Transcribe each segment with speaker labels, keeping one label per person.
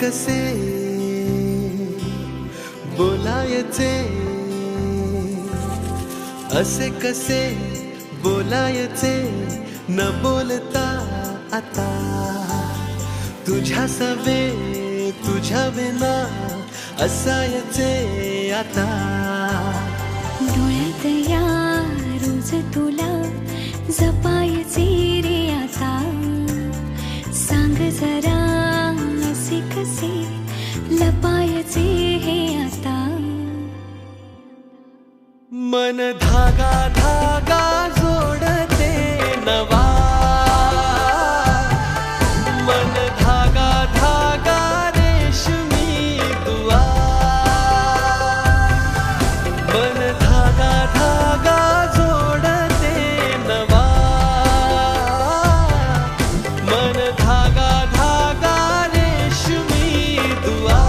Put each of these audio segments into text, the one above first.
Speaker 1: कसे बोलायचे, असे कसे बोलायचे न बोलता आता, तुझ्या सवे तुझ्या विना असायचे आता.
Speaker 2: डोळ्यात या रोज तुला जपायचे रे आता, सांग जरा असे कसे लपायचे हे आता.
Speaker 1: मन धागा धागा जोडते नवा, मन धागा धागा रेशमी दुआ, मन धागा धागा जोडते नवा, मन धागा धागा रेशमी दुआ.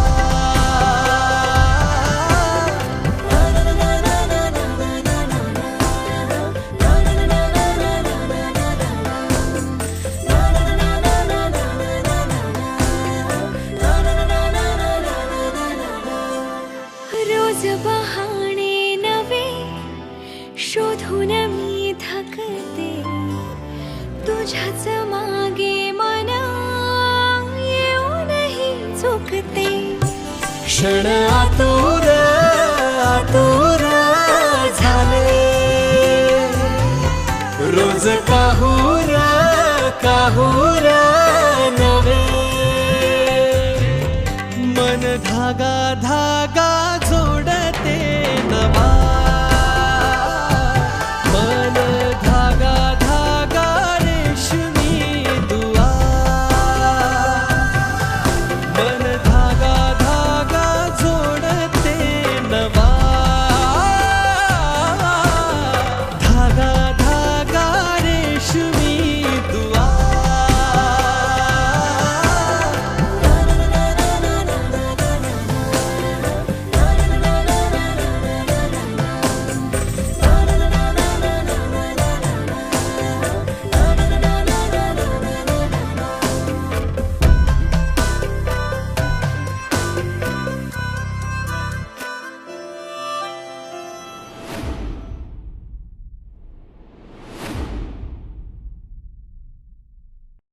Speaker 2: रोज बहाणे नवे शोधून मी थकते, तुझ्याच मागे मन येऊनही चुकते.
Speaker 1: क्षण आतुर आतुर झाले, रोज काहूर काहूर नवे, मन धागा धागा जोडते नवा.